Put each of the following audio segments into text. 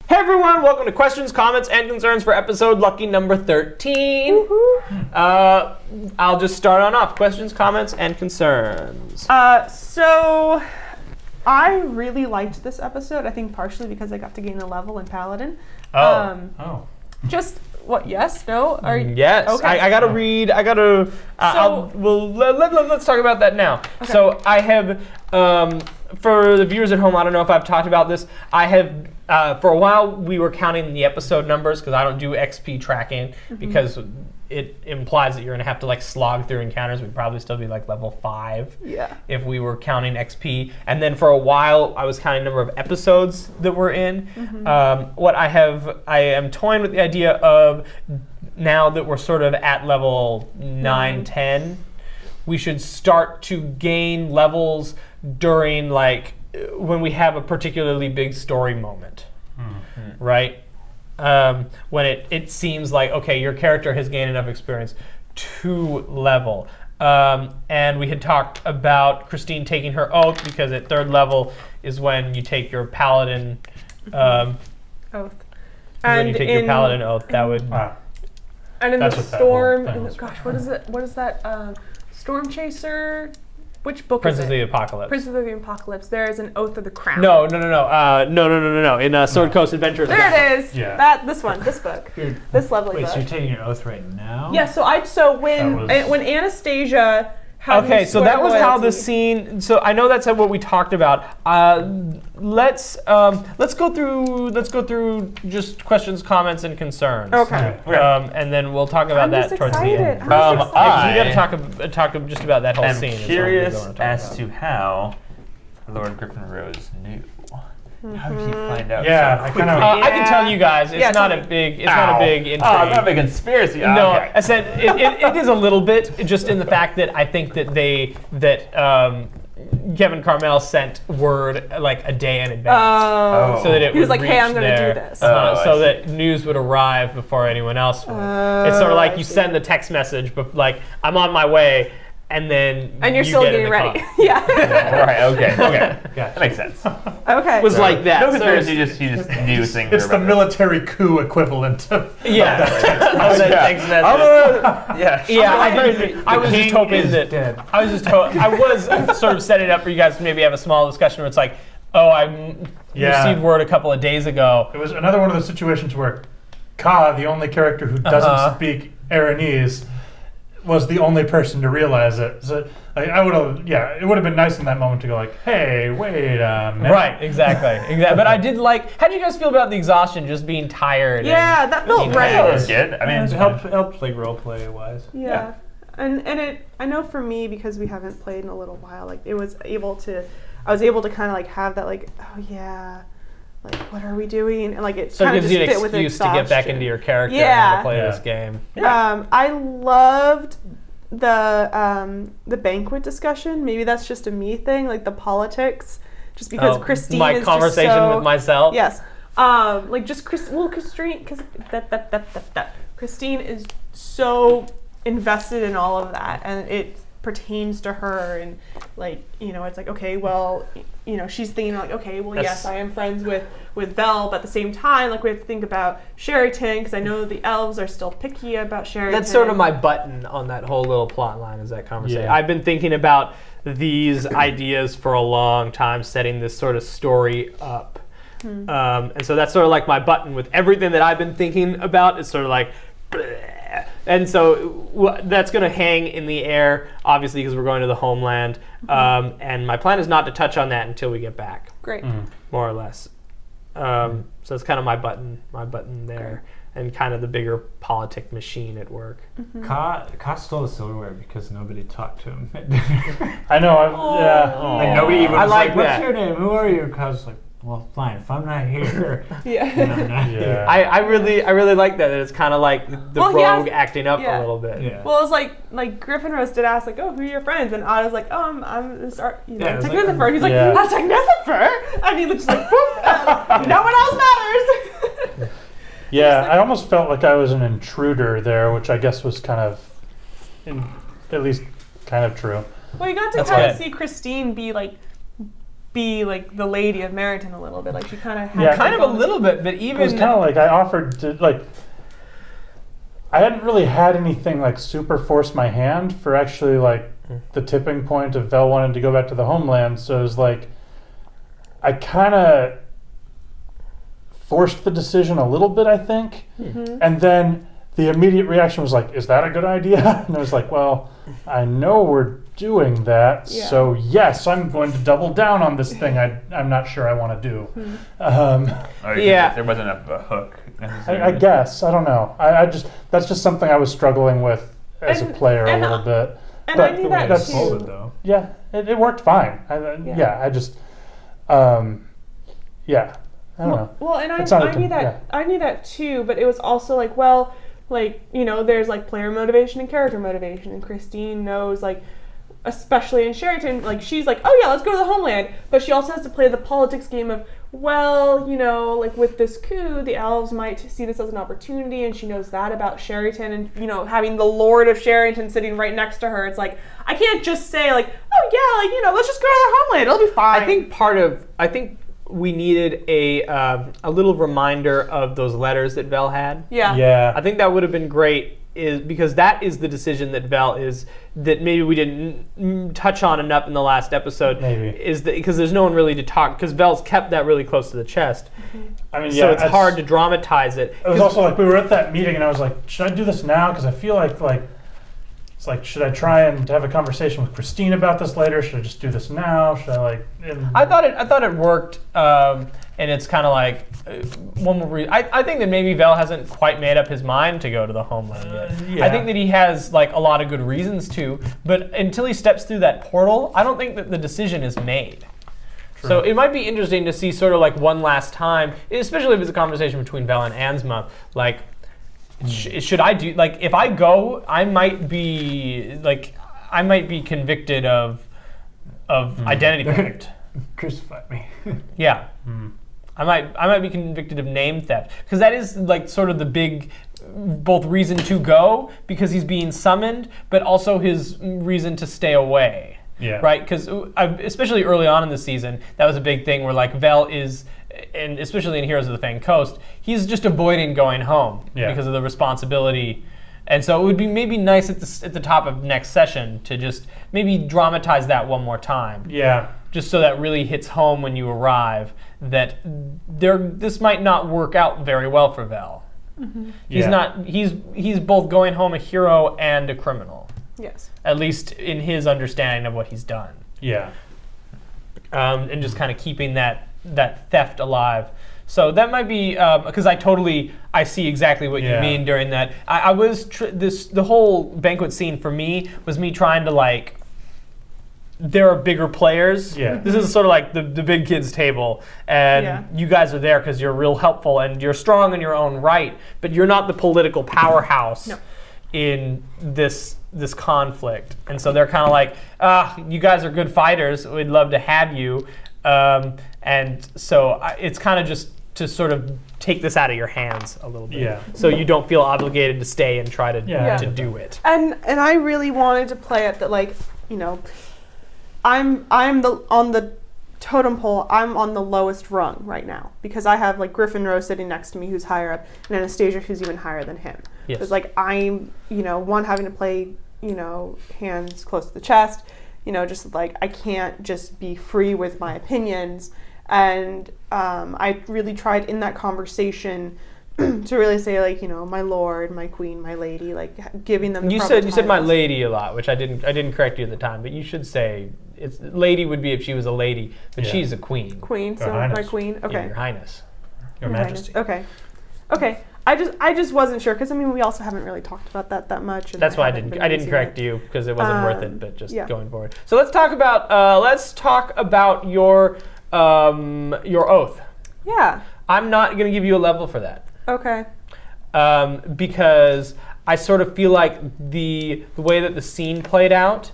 Hey everyone, welcome to Questions, Comments, and Concerns for episode lucky number 13. I'll just start on off. Questions, comments, and concerns. So I really liked this episode. I think partially because I got to gain a level in Paladin. Just what? Yes? No? Yes. Okay. I gotta read. I gotta. Let's talk about that now. Okay. So I have, for the viewers at home, I don't know if I've talked about this. I have. For a while, we were counting the episode numbers because I don't do XP tracking because it implies that you're going to have to like slog through encounters. We'd probably still be like level 5 if we were counting XP. And then for a while, I was counting number of episodes that we're in. I am toying with the idea of now that we're sort of at level 9, 10, we should start to gain levels during like when we have a particularly big story moment, right? When it seems like, okay, your character has gained enough experience to level. And we had talked about Christine taking her oath because at 3rd level is when you take your paladin oath. When you take your paladin oath, that would... And in the storm, what is that? Storm Chaser? Which book Princess is it? of the Apocalypse. Princess of the Apocalypse. There is an Oath of the Crown. No. In Sword Coast Adventures. There it is. Yeah. This book. This lovely Wait, book. so you're taking your oath right now? Yeah. So when Anastasia. Okay, so that was how the scene. So I know that's what we talked about. Let's go through just questions, comments, and concerns. Okay. And then we'll talk about that towards the end. I'm just excited. We got to talk just about that whole scene. I'm curious as to how Lord Griffin-Rose knew. How did he find out? Yeah, so I quickly? I can tell you guys, it's not a big intrigue. Oh, not a big conspiracy. No, Okay. I said it is a little bit, just in the fact that I think that Kevin Carmel sent word like a day in advance, so that it he was would like, "Hey, I'm reach going to there, do this," so that news would arrive before anyone else would. It's sort of like you send the text message, but like I'm on my way. And then you're still get in getting the ready. car. Yeah. Right. Okay. That makes sense. Okay. It was like that. No So conspiracy. You just knew things. It's the military coup equivalent of yeah. Yeah. Text message. Yeah. I was just hoping that. dead. I was sort of setting it up for you guys to maybe have a small discussion where it's like, oh, I received word a couple of days ago. It was another one of those situations where Ka, the only character who doesn't speak Aranese, was the only person to realize it. So like, it would have been nice in that moment to go like, hey, wait a minute. Right, exactly. But I did like, how do you guys feel about the exhaustion, just being tired? Yeah, that felt That right. was good. I mean, it helped like role play wise. Yeah. And I know for me, because we haven't played in a little while, like I was able to kind of like have that like, oh yeah, like what are we doing? And like it So it kind of gives just you an fit with excuse to get back into your character and how to play this game. I loved the Banquet discussion. Maybe that's just a me thing, like the politics, just because Christine my is conversation just so, with myself. Yes. Like just Christine, because Christine is so invested in all of that, and it pertains to her, and like it's like, okay, well, she's thinking like, okay, well, yes, I am friends with Belle, but at the same time, like we have to think about Sherryton, because I know the elves are still picky about Sherryton. That's sort of my button on that whole little plot line, is that conversation. Yeah. I've been thinking about these ideas for a long time, setting this sort of story up. And so that's sort of like my button with everything that I've been thinking about. It's sort of like, bleh. And so that's going to hang in the air, obviously, because we're going to the homeland. And my plan is not to touch on that until we get back. Great. More or less. So it's kind of my button there, and kind of the bigger politic machine at work. Ka stole the silverware because nobody talked to him. I know. Like nobody even was like like, what's that. your name? Who are you? Ka's like, well, fine. If I'm not here, then I'm not here. I really like that. It's kind of like the rogue acting up a little bit. Yeah. Well, it's like Griffin Rose did ask, like, oh, who are your friends? And I was like, oh, I'm this Technicifer. He's like, I'm Technicifer? And he was just like, boop, no one else matters. Yeah, I almost felt like I was an intruder there, which I guess was kind of, at least kind of true. Well, you got to kind of see Christine be like be like the lady of Meriton a little bit. Like she kind of had Yeah. Kind of a little bit, but even It was kind of like I offered to like. I hadn't really had anything like super force my hand for actually like the tipping point of Vel wanting to go back to the homeland. So it was like I kind of forced the decision a little bit, I think, and then the immediate reaction was like, "Is that a good idea?" And I was like, "Well, I know we're doing that, Yeah. so yes, I'm going to double down on this thing I'm not sure I want to do." Yeah. There wasn't a hook. I necessarily. guess I don't know. I just that's just something I was struggling with as a And- player a and little bit. And But I knew the that way that's too. Folded, though. Yeah, it worked fine. I just yeah, I don't know. Well, and It's not I a- knew that yeah. I knew that too, but it was also like, well, like, you know, there's like player motivation and character motivation, and Christine knows, like, especially in Sheraton, like she's like, oh yeah, let's go to the homeland, but she also has to play the politics game of, well, you know, like with this coup, the elves might see this as an opportunity, and she knows that about Sheraton, and you know, having the Lord of Sheraton sitting right next to her, it's like I can't just say like, oh yeah, like, you know, let's just go to the homeland, it'll be fine. I think we needed a little reminder of those letters that Vel had. yeah. I think that would have been great, is because that is the decision that Vel is, that maybe we didn't touch on enough in the last episode. Maybe. Is that because there's no one really to talk, because Vel's kept that really close to the chest. I mean, So it's hard to dramatize it. It was also like we were at that meeting, and I was like, should I do this now? Because I feel like it's like, should I try and have a conversation with Christine about this later? Should I just do this now? Should I like? I thought it worked, and it's kind of like one more reason. I think that maybe Vel hasn't quite made up his mind to go to the homeland yet. yeah. I think that he has like a lot of good reasons to, but until he steps through that portal, I don't think that the decision is made. So it might be interesting to see sort of like one last time, especially if it's a conversation between Vel and Ansma, like, should I do, like, if I go, I might be convicted of identity theft. Crucify me. Yeah. I might be convicted of name theft, because that is like sort of the big both reason to go because he's being summoned, but also his reason to stay away. Yeah. Right? Because especially early on in the season, that was a big thing where like Vel is, and especially in Heroes of the Fang Coast, he's just avoiding going home because of the responsibility. And so it would be maybe nice at the top of next session to just maybe dramatize that one more time. Yeah. Just so that really hits home when you arrive that this might not work out very well for Vel. Mm-hmm. He's both going home a hero and a criminal. Yes. At least in his understanding of what he's done. Yeah. And just kind of keeping that theft alive. So that might be because I see exactly what you mean during that. I was the whole banquet scene for me was me trying to like. There are bigger players. Yeah. This is sort of like the big kids table, and you guys are there because you're real helpful and you're strong in your own right, but you're not the political powerhouse in this conflict. And so they're kind of like, you guys are good fighters. We'd love to have you. And so it's kind of just to sort of take this out of your hands a little bit. Yeah. So you don't feel obligated to stay and try to do it. And I really wanted to play it that, like, you know, I'm on the totem pole, I'm on the lowest rung right now because I have like Griffin Rose sitting next to me who's higher up and Anastasia who's even higher than him. Yes. It's like I'm, you know, one having to play, you know, hands close to the chest, you know, just like I can't just be free with my opinions. And I really tried in that conversation to really say, like, you know, my lord, my queen, my lady, like giving them. You said my lady a lot, which I didn't correct you at the time, but you should say it's lady would be if she was a lady, but she's a queen. Queen, so Your my Highness. queen. Okay. Yeah, Your Highness. Your Majesty. Highness. Okay. I just wasn't sure because I mean we also haven't really talked about that much. And That's why I haven't been didn't using correct it. you because it wasn't worth it, but just yeah. going forward. So let's talk about your oath. Yeah. I'm not going to give you a level for that. Okay. Because I sort of feel like the way that the scene played out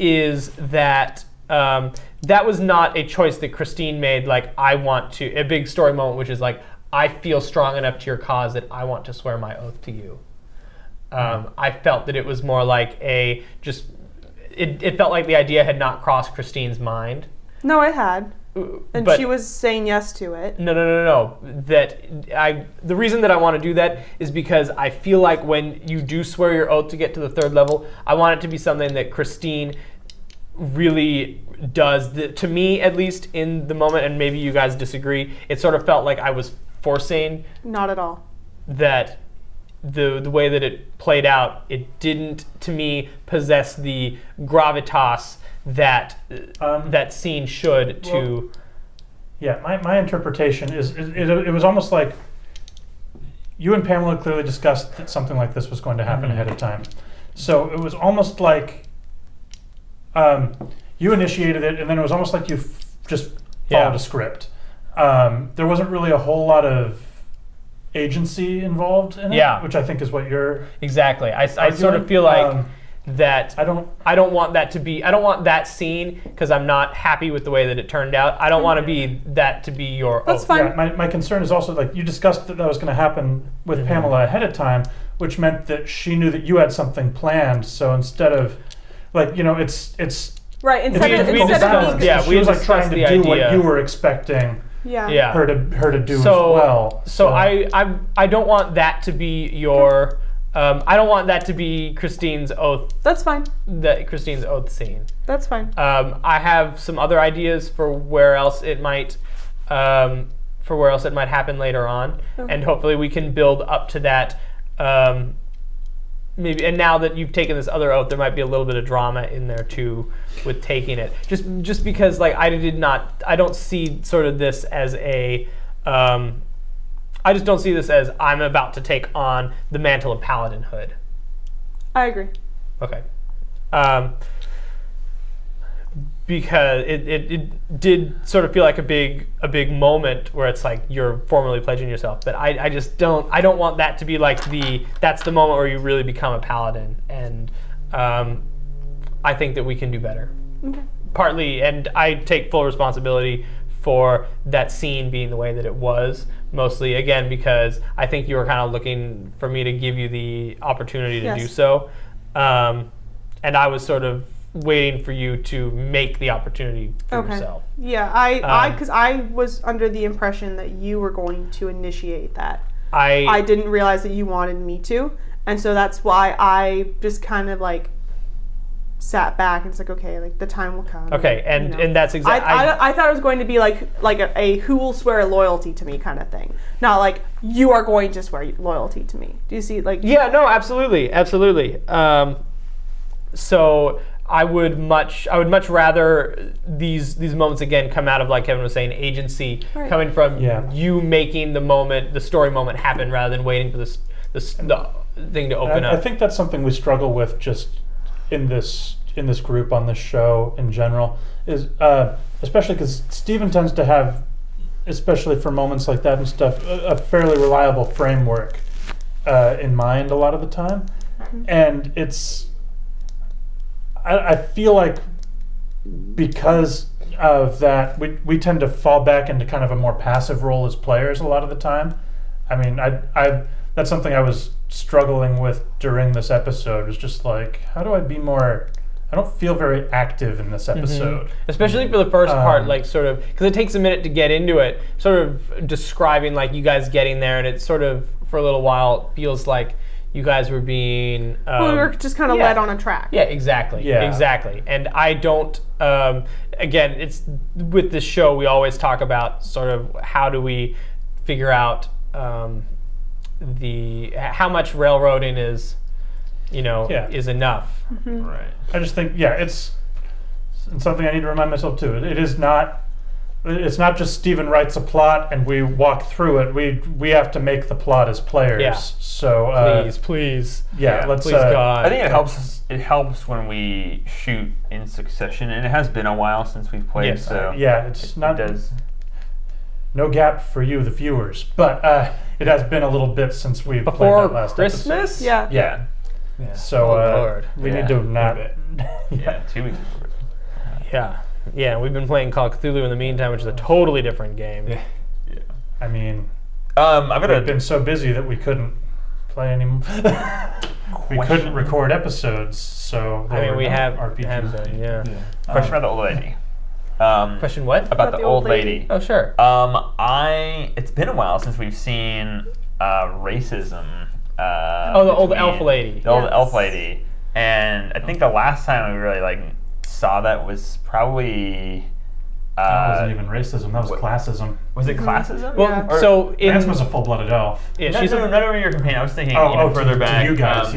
is that that was not a choice that Christine made. Like, I want to, a big story moment, which is like, I feel strong enough to your cause that I want to swear my oath to you. I felt that it was more like it felt like the idea had not crossed Christine's mind. No, I had. And but she was saying yes to it. No. The reason that I want to do that is because I feel like when you do swear your oath to get to the 3rd level, I want it to be something that Christine really does. To me, at least in the moment, and maybe you guys disagree, it sort of felt like I was forcing. Not at all. That the way that it played out, it didn't, to me, possess the gravitas that that scene should. My interpretation is it was almost like you and Pamela clearly discussed that something like this was going to happen ahead of time. So it was almost like you initiated it, and then it was almost like you just followed a script. There wasn't really a whole lot of agency involved in it, which I think is what you're exactly. I sort of feel like that I don't want that scene because I'm not happy with the way that it turned out. I don't want to be that to be your That's fine. Yeah, my concern is also like you discussed that was going to happen with Pamela ahead of time, which meant that she knew that you had something planned. So instead of it's right instead of me she was like trying to do what you were expecting her to do as well. So I don't want that to be your I don't want that to be Christine's oath. That's fine. Christine's oath scene. That's fine. I have some other ideas for where else it might happen later on, and hopefully we can build up to that. Maybe, and now that you've taken this other oath, there might be a little bit of drama in there too with taking it. Just because like I don't see sort of this as a. I just don't see this as I'm about to take on the mantle of Paladinhood. I agree. Okay. Because it did sort of feel like a big moment where it's like you're formally pledging yourself. But I don't want that to be like that's the moment where you really become a paladin. And I think that we can do better. Okay. Partly, and I take full responsibility for that scene being the way that it was. Mostly, again, because I think you were kind of looking for me to give you the opportunity to do so. And I was sort of waiting for you to make the opportunity for yourself. Yeah, because I was under the impression that you were going to initiate that. I didn't realize that you wanted me to. And so that's why I just kind of like sat back and it's like, okay, like the time will come. Okay, and that's exactly. I thought it was going to be like a who will swear loyalty to me kind of thing, not like you are going to swear loyalty to me. Do you see like? Yeah, no, absolutely. So I would much rather these moments again come out of, like Kevin was saying, agency coming from you making the story moment happen rather than waiting for the thing to open up. I think that's something we struggle with just in this group on this show in general is especially because Steven tends to have, especially for moments like that and stuff, a fairly reliable framework in mind a lot of the time, and it's I feel like because of that we tend to fall back into kind of a more passive role as players a lot of the time. I mean, I that's something I was struggling with during this episode, was just like, how do I be more, I don't feel very active in this episode. Especially for the first part, like sort of, because it takes a minute to get into it, sort of describing like you guys getting there, and it sort of, for a little while, feels like you guys were being... we were just kind of led on a track. Yeah, exactly. And I don't, again, it's with this show, we always talk about sort of how do we figure out how much railroading is, is enough. Right. I just think, it's something I need to remind myself too. It's not just Steven writes a plot and we walk through it. We have to make the plot as players. Yeah. So please. Yeah, let's. Please, God. I think it helps. It helps when we shoot in succession, and it has been a while since we've played. Yes. So it's not. It does. No gap for you, the viewers, but it has been a little bit since we played that last Christmas. episode. Yeah. So Lord. We need to not. 2 weeks before. Yeah, we've been playing Call of Cthulhu in the meantime, which is a totally different game. Yeah. I mean, we've been so busy that we couldn't play anymore. We couldn't record episodes, so we have RPGs. been, Question about the old lady. Question what? About the old lady. Oh, sure. It's been a while since we've seen racism. The old elf lady. The old elf lady, and I think the last time we really like saw that was probably. That wasn't even racism. That was classism. Was it classism? Well, Yeah. so Vance was a full-blooded elf. yeah, No, she's no, not over your companion. I was thinking further to back. you guys,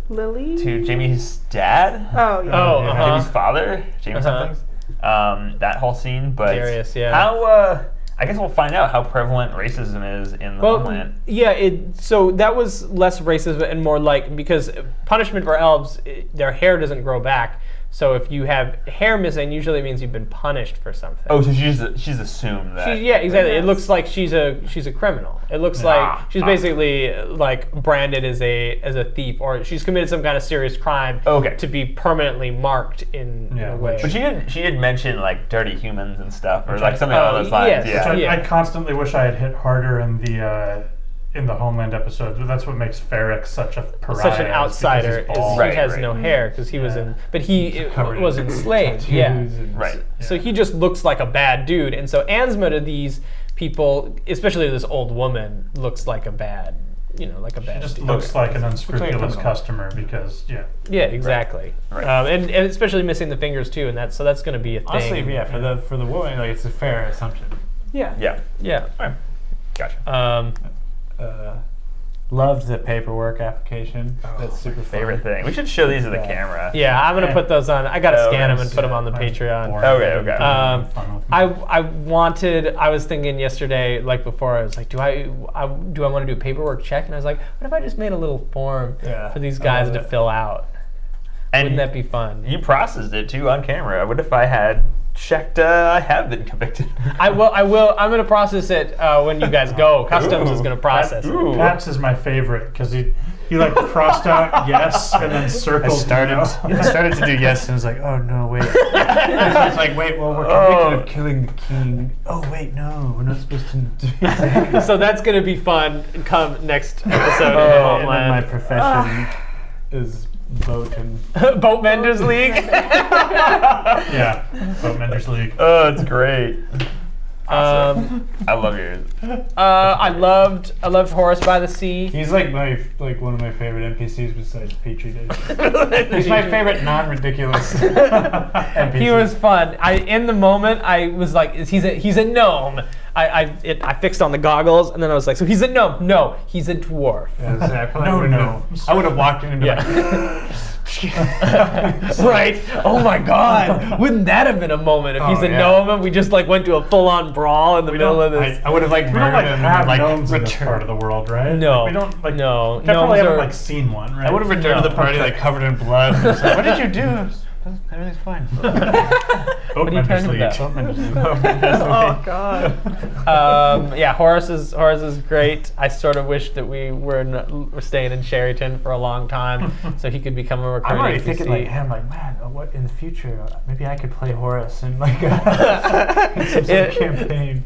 Lily? To Jamie's dad. Oh, yeah. Oh, Jamie's father. Jamie something. That whole scene, but Darius, yeah. how? I guess we'll find out how prevalent racism is in the homeland. Yeah, so that was less racism and more like, because punishment for elves, their hair doesn't grow back. So if you have hair missing, usually it means you've been punished for something. Oh, so she's assumed that. Yeah, exactly. Yes. It looks like she's a criminal. It looks like she's basically like branded as a thief, or she's committed some kind of serious crime to be permanently marked in a way. But she did mention like dirty humans and stuff, or like something along those lines. yes. Yeah. I constantly wish I had hit harder in the Homeland episodes, but that's what makes Ferric such a pariah. Such an outsider is bald. he has no hair because he was but he was enslaved. Right. So he just looks like a bad dude, and so Ansma to these people, especially to this old woman, looks like a bad, like a bad. She just dude. looks like an unscrupulous criminal. customer because Yeah, exactly. Right. And especially missing the fingers too, and that's going to be a thing. Honestly, yeah, for the woman, like it's a fair assumption. Yeah. Yeah. Yeah. Right. Gotcha. Loved the paperwork application. That's super fun. Favorite thing. We should show these to the camera. Yeah, I'm gonna put those on. I gotta scan them and yes, put them on the mine's Patreon. boring. Okay. I was thinking yesterday, like before, I was like, do I want to do a paperwork check? And I was like, what if I just made a little form for these guys to fill out? And Wouldn't that be fun? you processed it too on camera. What if I had checked I have been convicted? I will. I'm gonna process it when you guys go. Customs is gonna process it. Ooh. Pat's is my favorite because he like crossed out yes and then circled. I started to do yes, and I was like, oh no, wait. I was like, wait, well, we're convicted of killing the king. Oh wait, no, we're not supposed to do that. So that's gonna be fun. Come next episode. And then my Homeland. profession is boat and Boatmenders League. Yeah, Boatmenders League. Oh, it's great. Awesome. I love yours. I loved Horace by the Sea. he's like one of my favorite NPCs besides Petri Dish. He's my favorite non-ridiculous NPC. He was fun. In the moment I was like, he's a gnome. I fixed on the goggles and then I was like, so he's a gnome? No, he's a dwarf. Yeah, exactly. No. I would have walked in and been Right? Oh my God! Wouldn't that have been a moment if he's a yeah. gnome and we just like went to a full-on brawl in the middle of this? I would have like We don't murdered like him have and like gnomes in this returned. part of the world, right? No. Like, we don't like. No. I probably Gnomes haven't are- like seen one, right? I would have returned to the party like covered in blood. And just like, what did you do? Everything's fine. What do you turn Boatmenders him League. down? Oh, God. Yeah, Horace is great. I sort of wish that we were staying in Sheraton for a long time so he could become a recurring I'm already NPC. thinking like, I'm like, man, what in the future? Maybe I could play Horace in like some sort of campaign.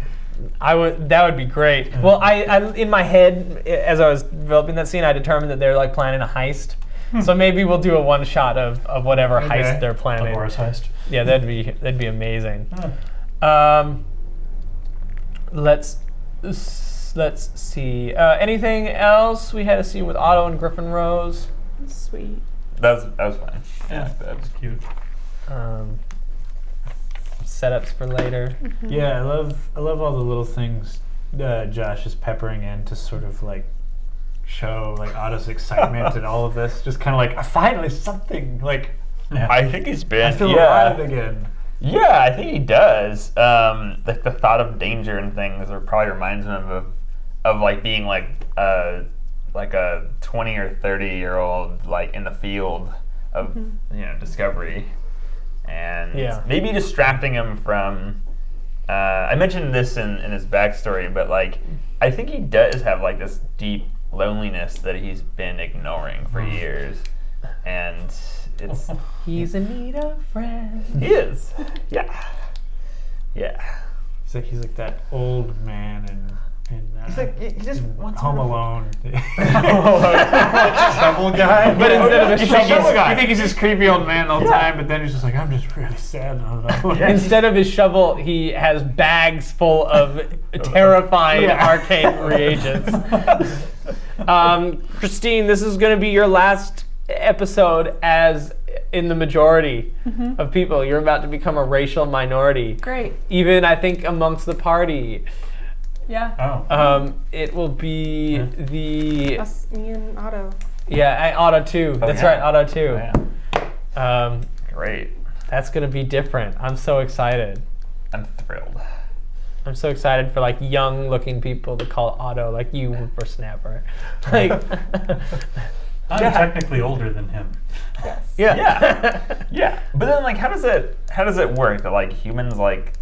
That would be great. Well, I in my head as I was developing that scene, I determined that they're like planning a heist. So maybe we'll do a one shot of whatever heist they're The planning. Horus heist. Yeah, that'd be amazing. Huh. Let's see. Anything else we had to see with Otto and Griffin Rose? Sweet. That was fine. Yeah, that was Cute. Setups for later. Yeah, I love all the little things Josh is peppering in to sort of like show like Otto's excitement and all of this. Just kind of like finally something like I think he's been. I feel alive again. Yeah, I think he does. Like the thought of danger and things, or probably reminds him of like being like a 20 or 30-year-old like in the field of discovery, and maybe distracting him from. I mentioned this in his backstory, but like I think he does have like this deep loneliness that he's been ignoring for years, and it's. He's in need of friends. He is. Yeah. He's like that old man in in He's like, he just wants Home to- Alone. Shovel guy. But instead of a shovel, You think he's this creepy old man all the time, but then he's just like, I'm just really sad. instead of his shovel, he has bags full of terrifying arcane reagents. Christine, this is going to be your last episode as in the majority of people. You're about to become a racial minority. Great. Even, I think, amongst the party. Yeah. Oh. It will be the... Us, me and Otto. Yeah, Otto too. That's yeah. right, Otto too. Yeah. Great. That's going to be different. I'm so excited. I'm thrilled. I'm so excited for like young looking people to call Otto, like you whippersnapper. Like, I'm technically older than him. Yes. Yeah. Yeah. But then like how does it work that like humans like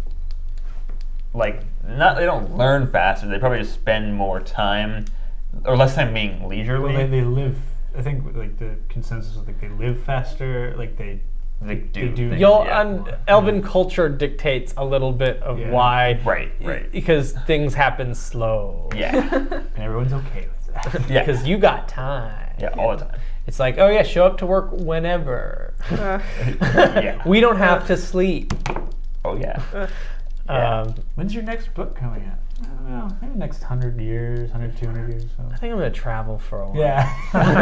not they don't learn faster, they probably just spend more time or less time being leisurely. Well, they live. I think like the consensus is like they live faster. Like they do. things. Elven culture dictates a little bit of Yeah. why. Right. Because things happen slow. Yeah. and everyone's okay with that. Yeah. Because you got time. Yeah, all the time. It's like, oh yeah, show up to work whenever. Yeah. We don't have to sleep. Oh yeah. Um, When's your next book coming out? I don't know. Maybe next 100 years, 100, 200 years. So. I think I'm gonna travel for a while. Yeah. I'm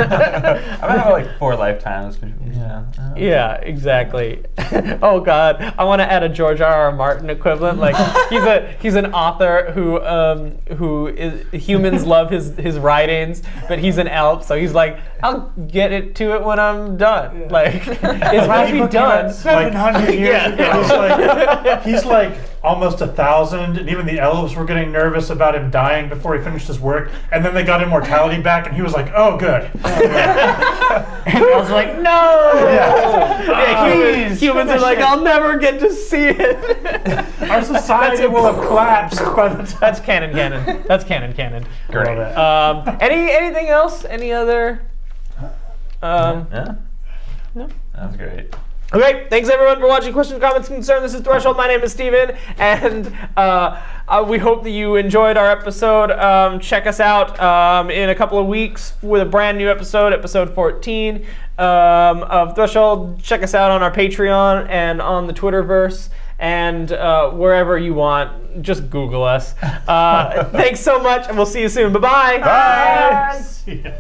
gonna have like 4 lifetimes. Yeah. Yeah, exactly. Oh God, I want to add a George R.R. Martin equivalent. Like he's an author who is humans love his writings, but he's an elf, so he's like, I'll get it to it when I'm done. Yeah. Like it's My gonna be book done. 700 years ago. He's like almost 1,000, and even the elves were getting nervous about him dying before he finished his work. And then they got immortality back, and he was like, "Oh, good." And I was like, no! Yeah, humans are like, it. I'll never get to see it. Our society will have collapsed by the time. That's canon. That's canon. Great. Anything else? Any other? Yeah. No. That was great. Okay, thanks everyone for watching. Questions, comments, concerns. This is Threshold. My name is Steven, and we hope that you enjoyed our episode. Check us out in a couple of weeks with a brand new episode 14 of Threshold. Check us out on our Patreon and on the Twitterverse and wherever you want. Just Google us. Thanks so much, and we'll see you soon. Bye-bye. Bye. See ya.